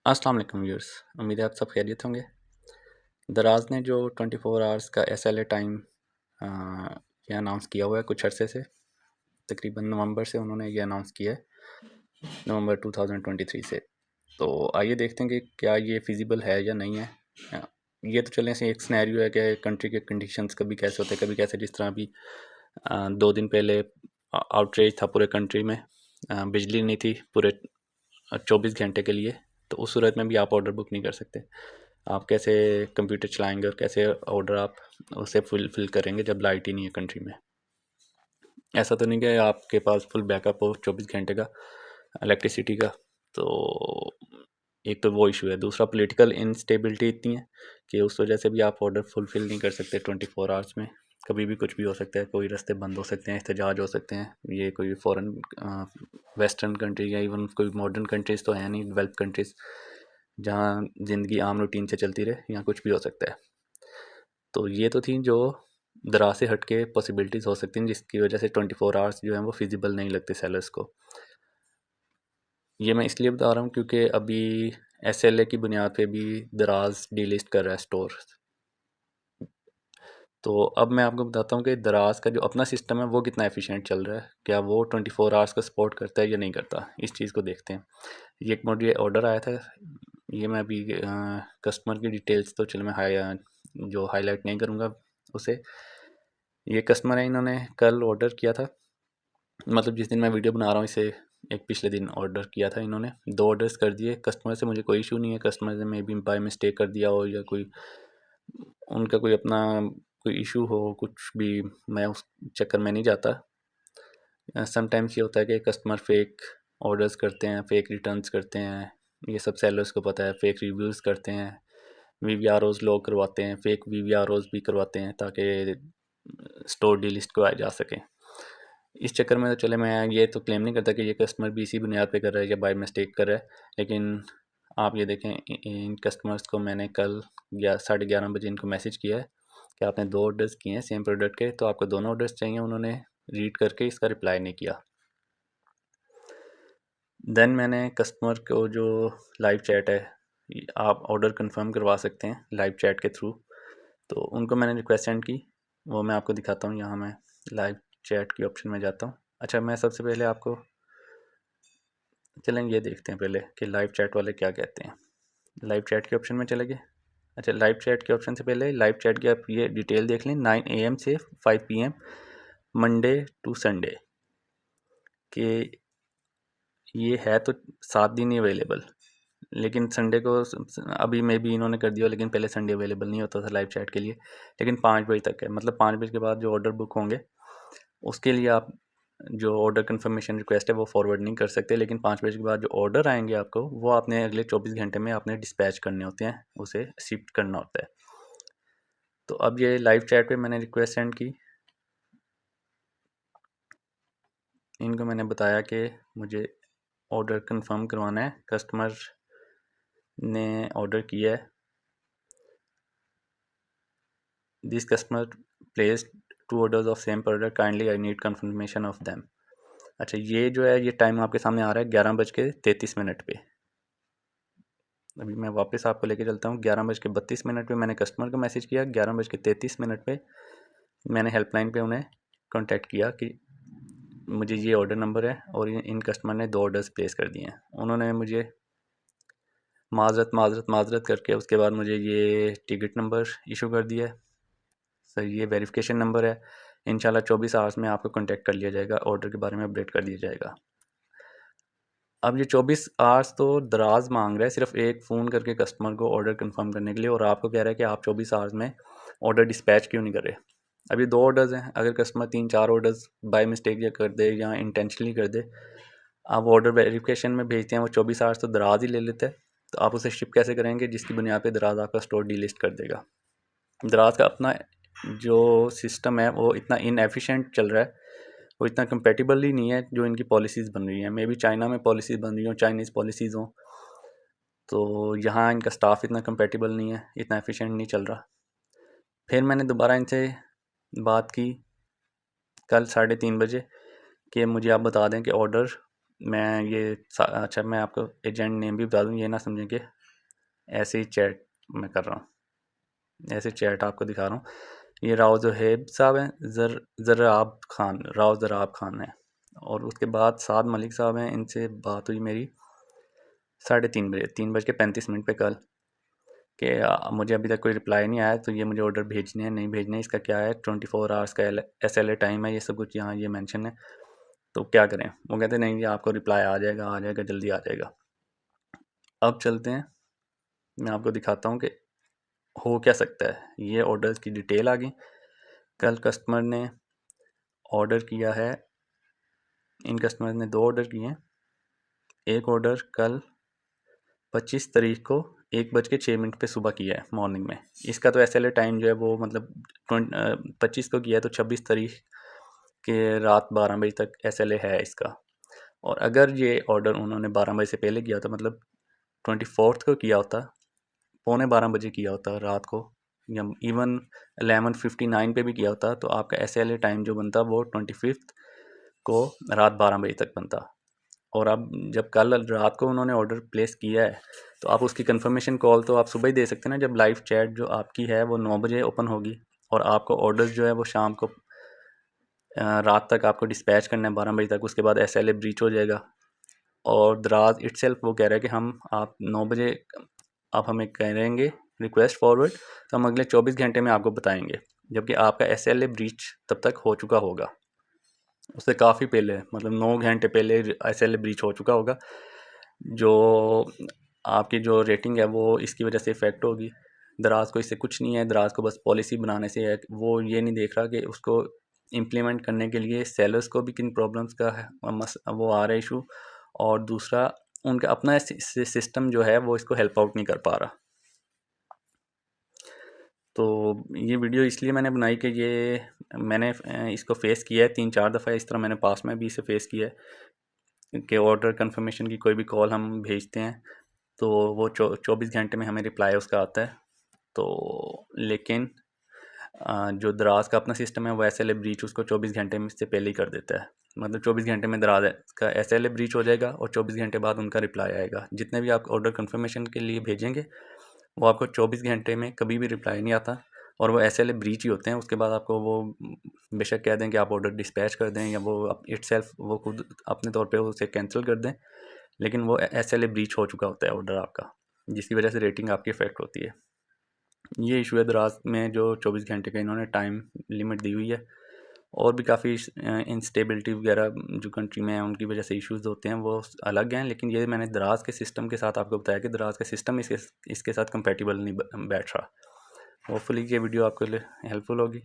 अस्सलाम वालेकुम व्यूअर्स, उम्मीद है आप सब खैरियत होंगे। दराज ने जो 24 आवर्स का SLA टाइम ये अनाउंस किया हुआ है कुछ अरसे से, तकरीबन नवंबर से उन्होंने ये अनाउंस किया है, नवंबर 2023 से। तो आइए देखते हैं कि क्या ये फिजिबल है या नहीं है। ये तो चलें से एक सिनेरियो है कि कंट्री के कंडीशंस कभी कैसे होते हैं, कभी कैसे, जिस तरह अभी 2 दिन पहले आउटरेज था पूरे कंट्री में, बिजली नहीं थी पूरे 24 घंटे के लिए। तो उस सूरत में भी आप ऑर्डर बुक नहीं कर सकते। आप कैसे कंप्यूटर चलाएंगे और कैसे ऑर्डर आप उसे फुलफिल करेंगे जब लाइट ही नहीं है कंट्री में। ऐसा तो नहीं कि आपके पास फुल बैकअप हो 24 घंटे का इलेक्ट्रिसिटी का। तो एक तो वो इशू है, दूसरा पॉलिटिकल इंस्टेबिलिटी इतनी है कि उस वजह से भी आप ऑर्डर फुलफिल नहीं कर सकते 24 आवर्स में। कभी भी कुछ भी हो सकता है, कोई रास्ते बंद हो सकते हैं, एहतजाज हो सकते हैं। ये कोई फॉरेन वेस्टर्न कंट्री या इवन कोई मॉडर्न कंट्रीज़ तो है नहीं, डेवलप कंट्रीज़ जहाँ ज़िंदगी आम रूटीन से चलती रहे, यहाँ कुछ भी हो सकता है। तो ये तो थी जो दराज से हट के पॉसिबिलिटीज़ हो सकती हैं, जिसकी वजह से 24 आवर्स जो हैं वो फिजिबल नहीं लगते सेलर्स को। ये मैं इसलिए बता रहा हूँ क्योंकि अभी SLA की बुनियाद पे भी दराज डीलिस्ट कर रहा है स्टोर। तो अब मैं आपको बताता हूँ कि दराज का जो अपना सिस्टम है वो कितना एफिशिएंट चल रहा है, क्या वो 24 आवर्स का सपोर्ट करता है या नहीं करता। इस चीज़ को देखते हैं। ये एक मुझे ऑर्डर आया था, ये मैं अभी कस्टमर की डिटेल्स तो चलो मैं जो हाईलाइट नहीं करूँगा उसे। ये कस्टमर है, इन्होंने कल ऑर्डर किया था, मतलब जिस दिन मैं वीडियो बना रहा हूँ इसे एक पिछले दिन ऑर्डर किया था इन्होंने। 2 ऑर्डर्स कर दिए। कस्टमर से मुझे कोई इशू नहीं है, कस्टमर ने मे बी बाय मिस्टेक कर दिया हो या कोई उनका कोई अपना कोई इशू हो, कुछ भी मैं उस चक्कर में नहीं जाता। समटाइम्स ये होता है कि कस्टमर फेक ऑर्डर्स करते हैं, फेक रिटर्न्स करते हैं, ये सब सेलर्स को पता है। फेक रिव्यूज़ करते हैं, VVROs लोग करवाते हैं, फेक VVROs भी करवाते हैं ताकि स्टोर डीलिस्ट करवाए जा सकें। इस चक्कर में तो चले मैं ये तो क्लेम नहीं करता कि ये कस्टमर भी इसी बुनियाद पे कर रहा है या बाय मिस्टेक कर रहा है, लेकिन आप ये देखें इन कस्टमर्स को मैंने कल 11:30 बजे इनको मैसेज किया है कि आपने 2 ऑर्डर्स किए हैं सेम प्रोडक्ट के, तो आपको दोनों ऑर्डर्स चाहिए। उन्होंने रीड करके इसका रिप्लाई नहीं किया। देन मैंने कस्टमर को जो लाइव चैट है, आप ऑर्डर कंफर्म करवा सकते हैं लाइव चैट के थ्रू, तो उनको मैंने रिक्वेस्ट सेंड की। वो मैं आपको दिखाता हूँ, यहाँ मैं लाइव चैट की ऑप्शन में जाता हूँ। अच्छा, मैं सबसे पहले आपको चलें ये देखते हैं पहले कि लाइव चैट वाले क्या कहते हैं। लाइव चैट के ऑप्शन में चले गए। अच्छा, लाइव चैट के ऑप्शन से पहले लाइव चैट की आप ये डिटेल देख लें, 9 AM से 5 PM मंडे टू संडे कि ये है तो 7 दिन ही अवेलेबल, लेकिन संडे को अभी मे बी इन्होंने कर दिया, लेकिन पहले संडे अवेलेबल नहीं होता था लाइव चैट के लिए। लेकिन 5 बजे तक है, मतलब 5 बजे के बाद जो ऑर्डर बुक होंगे उसके लिए आप जो ऑर्डर कंफर्मेशन रिक्वेस्ट है वो फॉरवर्ड नहीं कर सकते। लेकिन 5 बजे के बाद जो ऑर्डर आएंगे आपको, वो आपने अगले 24 घंटे में आपने डिस्पैच करने होते हैं, उसे शिफ्ट करना होता है। तो अब ये लाइव चैट पे मैंने रिक्वेस्ट सेंड की, इनको मैंने बताया कि मुझे ऑर्डर कंफर्म करवाना है। कस्टमर ने ऑर्डर किया है, this customer placed 2 orders of same product, kindly I need confirmation of them. अच्छा, ये जो है ये टाइम आपके सामने आ रहा है 11:33 पे। अभी मैं वापस आपको लेके चलता हूँ। 11:32 पे मैंने कस्टमर को मैसेज किया, 11:33 पे मैंने हेल्पलाइन पे उन्हें कांटेक्ट किया कि मुझे ये ऑर्डर नंबर है और इन कस्टमर ने 2 ऑर्डर्स प्लेस कर दिए हैं। उन्होंने मुझे माजरत करके उसके बाद मुझे ये टिकट नंबर इशू कर दिया है। सर, ये वेरिफिकेशन नंबर है। इंशाल्लाह 24 आवर्स में आपको कांटेक्ट कर लिया जाएगा, ऑर्डर के बारे में अपडेट कर दिया जाएगा। अब ये 24 आवर्स तो दराज मांग रहा है सिर्फ एक फ़ोन करके कस्टमर को ऑर्डर कंफर्म करने के लिए, और आपको कह रहा है कि आप 24 आवर्स में ऑर्डर डिस्पैच क्यों नहीं कर रहे। अभी 2 ऑर्डर्स हैं, अगर कस्टमर 3-4 ऑर्डर्स बाय मिस्टेक या कर दे या इंटेंशनली कर दे, आप ऑर्डर वेरिफिकेशन में भेजते हैं, वो 24 आवर्स तो दराज ही ले लेते हैं। तो आप उसे शिप कैसे करेंगे जिसकी बुनियाद पे दराज आपका स्टोर डीलिस्ट कर देगा। दराज का अपना जो सिस्टम है वो इतना इनएफिशिएंट चल रहा है, वो इतना कंपेटिबल ही नहीं है जो इनकी पॉलिसीज़ बन रही हैं। मे बी चाइना में पॉलिसीज़ बन रही हों, चाइनीज़ पॉलिसीज़ हों, तो यहाँ इनका स्टाफ इतना कंपेटिबल नहीं है, इतना एफिशिएंट नहीं चल रहा। फिर मैंने दोबारा इनसे बात की कल 3:30 बजे कि मुझे आप बता दें कि ऑर्डर मैं ये अच्छा, मैं आपको एजेंट नेम भी बता दूँ, ये ना समझें कि ऐसे ही चैट मैं कर रहा हूँ, ऐसे चैट आपको दिखा रहा हूँ। ये राव ज़ुहैब साहब हैं, ज़राब खान है, और उसके बाद साद मलिक साहब हैं, इनसे बात हुई मेरी 3:30 बजे, 3:35 पे कल, कि मुझे अभी तक कोई रिप्लाई नहीं आया, तो ये मुझे ऑर्डर भेजने हैं नहीं भेजने, इसका क्या है, 24 आवर्स का SLA टाइम है, ये सब कुछ यहाँ ये मेंशन है, तो क्या करें? वो कहते नहीं, ये आपको रिप्लाई आ जाएगा, जल्दी आ जाएगा। अब चलते हैं, मैं आपको दिखाता हूँ कि हो क्या सकता है। ये ऑर्डर्स की डिटेल आ गई। कल कस्टमर ने ऑर्डर किया है, इन कस्टमर ने 2 ऑर्डर किए हैं। एक ऑर्डर कल 25 तारीख को 1:06 पे सुबह किया है, मॉर्निंग में। इसका तो SLA टाइम जो है वो मतलब 25 को किया है, तो 26 तारीख के रात 12 बजे तक SLA है इसका। और अगर ये ऑर्डर उन्होंने 12 बजे से पहले किया होता, मतलब 24 को किया होता, 11:15 बजे किया होता रात को, या इवन 11:59 पे भी किया होता, तो आपका SLA टाइम जो बनता वो 25 को रात 12 बजे तक बनता। और अब जब कल रात को उन्होंने ऑर्डर प्लेस किया है, तो आप उसकी कंफर्मेशन कॉल तो आप सुबह ही दे सकते हैं ना, जब लाइव चैट जो आपकी है वो 9 बजे ओपन होगी, और आपको ऑर्डर्स जो है वो शाम को रात तक आपको डिस्पैच करना है 12 बजे तक, उसके बाद SLA ब्रीच हो जाएगा। और दराज इटसेल्फ वो कह रहा है कि हम आप 9 बजे आप हमें करेंगे रिक्वेस्ट फॉरवर्ड, तो हम अगले 24 घंटे में आपको बताएंगे, जबकि आपका SLA ब्रीच तब तक हो चुका होगा, उससे काफ़ी पहले, मतलब 9 घंटे पहले SLA ब्रीच हो चुका होगा। जो आपकी जो रेटिंग है वो इसकी वजह से इफ़ेक्ट होगी। दराज को इससे कुछ नहीं है, दराज को बस पॉलिसी बनाने से है, वो ये नहीं देख रहा कि उसको इम्प्लीमेंट करने के लिए सेलर्स को भी किन प्रॉब्लम्स का है वो आ रहा है इशू, और दूसरा उनका अपना सिस्टम जो है वो इसको हेल्प आउट नहीं कर पा रहा। तो ये वीडियो इसलिए मैंने बनाई कि ये मैंने इसको फेस किया है 3-4 दफ़ा, इस तरह मैंने पास में भी इसे फेस किया है कि ऑर्डर कंफर्मेशन की कोई भी कॉल हम भेजते हैं तो वो 24 घंटे में हमें रिप्लाई उसका आता है। तो लेकिन जो दराज का अपना सिस्टम है वो SLA ब्रीच उसको 24 घंटे में से पहले ही कर देता है, मतलब 24 घंटे में दराज का SLA ब्रीच हो जाएगा और 24 घंटे बाद उनका रिप्लाई आएगा। जितने भी आप ऑर्डर कंफर्मेशन के लिए भेजेंगे वो आपको 24 घंटे में कभी भी रिप्लाई नहीं आता, और वो SLA ब्रीच ही होते हैं। उसके बाद आपको वो बेशक कह दें कि आप ऑर्डर डिस्पैच कर दें, या वो इटसेल्फ वो खुद अपने तौर पे उसे कैंसिल कर दें, लेकिन वो SLA ब्रीच हो चुका होता है ऑर्डर आपका, जिसकी वजह से रेटिंग आपकी इफेक्ट होती है। ये इशू है दराज में, जो 24 घंटे का इन्होंने टाइम लिमिट दी हुई है। और भी काफ़ी इंस्टेबिलिटी वगैरह जो कंट्री में है उनकी वजह से इश्यूज होते हैं, वो अलग हैं, लेकिन ये मैंने दराज के सिस्टम के साथ आपको बताया कि दराज का सिस्टम इसके साथ कंपेटिबल नहीं बैठ रहा। होपफुली ये वीडियो आपके लिए हेल्पफुल होगी।